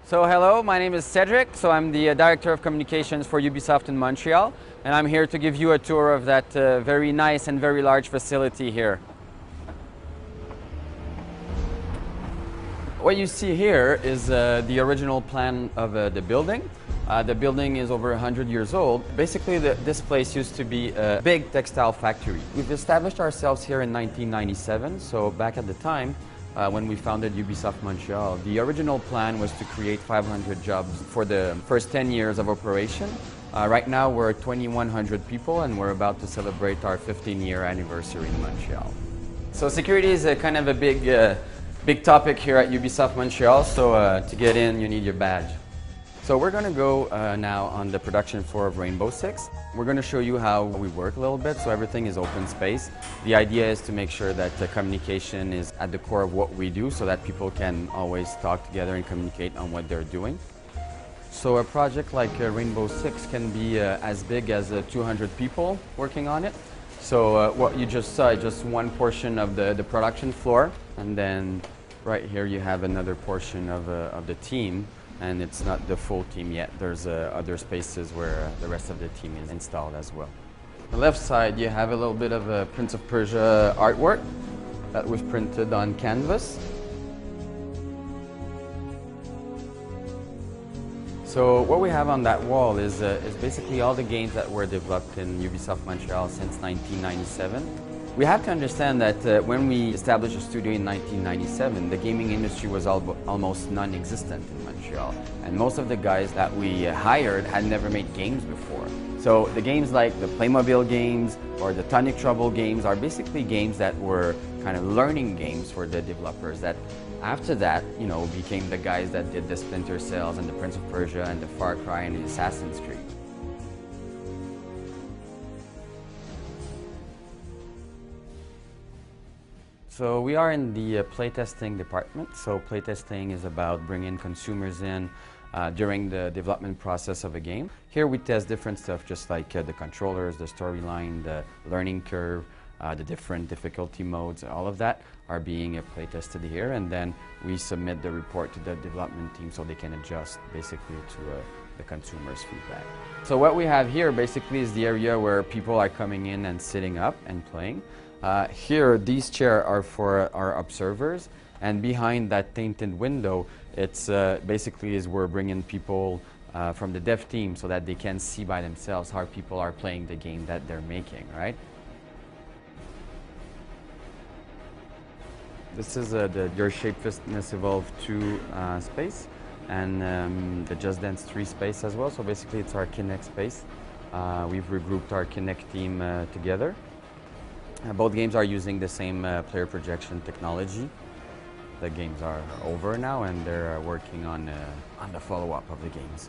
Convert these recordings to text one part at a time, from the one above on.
So hello, my name is Cedric. So I'm the Director of Communications for Ubisoft in Montreal, and I'm here to give you a tour of that very nice and very large facility here. What you see here is the original plan of the building. The building is over 100 years old. Basically, this place used to be a big textile factory. We've established ourselves here in 1997, so back at the time, when we founded Ubisoft Montreal, the original plan was to create 500 jobs for the first 10 years of operation. Right now we're 2,100 people and we're about to celebrate our 15-year anniversary in Montreal. So security is a kind of a big topic here at Ubisoft Montreal, so to get in you need your badge. So we're going to go now on the production floor of Rainbow Six. We're going to show you how we work a little bit, so everything is open space. The idea is to make sure that the communication is at the core of what we do so that people can always talk together and communicate on what they're doing. So a project like Rainbow Six can be as big as 200 people working on it. So what you just saw is just one portion of the production floor, and then right here you have another portion of the team. And it's not the full team yet. There's other spaces where the rest of the team is installed as well. On the left side, you have a little bit of a Prince of Persia artwork that was printed on canvas. So what we have on that wall is basically all the games that were developed in Ubisoft Montreal since 1997. We have to understand that when we established a studio in 1997, the gaming industry was almost non-existent in Montreal. And most of the guys that we hired had never made games before. So the games like the Playmobil games or the Tonic Trouble games are basically games that were kind of learning games for the developers that after that, became the guys that did the Splinter Cells and the Prince of Persia and the Far Cry and the Assassin's Creed. So we are in the playtesting department. So playtesting is about bringing consumers in during the development process of a game. Here we test different stuff, just like the controllers, the storyline, the learning curve, the different difficulty modes. All of that are being playtested here, and then we submit the report to the development team so they can adjust basically to the consumer's feedback. So what we have here basically is the area where people are coming in and sitting up and playing. Here, these chairs are for our observers, and behind that tainted window, it's basically is we're bringing people from the dev team so that they can see by themselves how people are playing the game that they're making, right? This is the Your Shape Fitness Evolve 2 space, and the Just Dance 3 space as well. So basically, it's our Kinect space. We've regrouped our Kinect team together. Both games are using the same player projection technology. The games are over now and they're working on the follow-up of the games.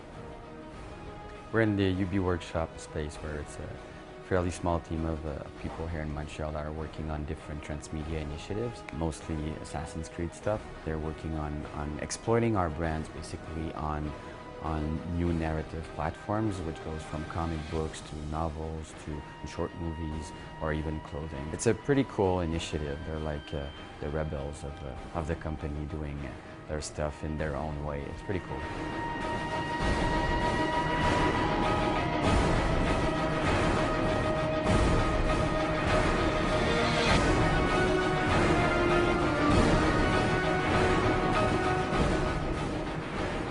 We're in the UB workshop space where it's a fairly small team of people here in Montreal that are working on different transmedia initiatives, mostly Assassin's Creed stuff. They're working on exploiting our brands basically on new narrative platforms, which goes from comic books to novels to short movies or even clothing. It's a pretty cool initiative. They're like the rebels of the company doing their stuff in their own way. It's pretty cool.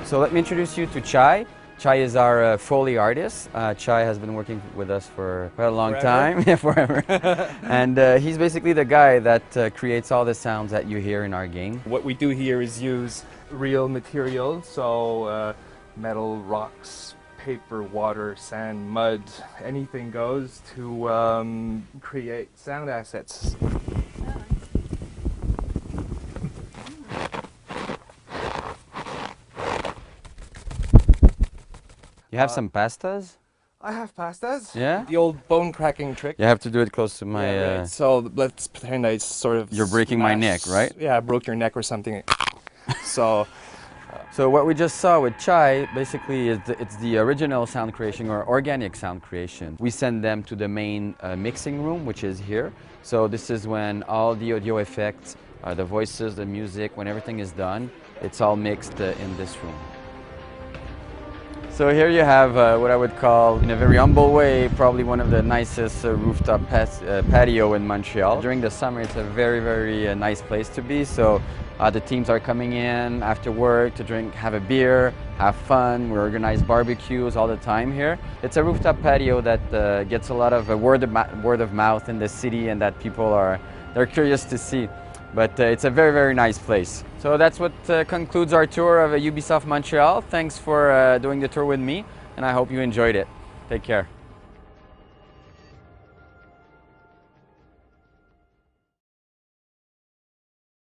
So let me introduce you to Chai. Chai is our Foley artist. Chai has been working with us for quite a long time, forever. And he's basically the guy that creates all the sounds that you hear in our game. What we do here is use real material, so metal, rocks, paper, water, sand, mud, anything goes to create sound assets. You have some pastas? I have pastas. Yeah? The old bone cracking trick. You have to do it close to my... Yeah, right. So let's pretend I sort of... You're breaking my neck, right? Yeah, I broke your neck or something. So what we just saw with Chai, basically, it's the original sound creation or organic sound creation. We send them to the main mixing room, which is here. So this is when all the audio effects, the voices, the music, when everything is done, it's all mixed in this room. So here you have what I would call, in a very humble way, probably one of the nicest rooftop patio in Montreal. During the summer, it's a very, very nice place to be. So the teams are coming in after work to drink, have a beer, have fun. We organize barbecues all the time here. It's a rooftop patio that gets a lot of word of mouth in the city, and that people they're curious to see. But it's a very, very nice place. So that's what concludes our tour of Ubisoft Montreal. Thanks for doing the tour with me, and I hope you enjoyed it. Take care.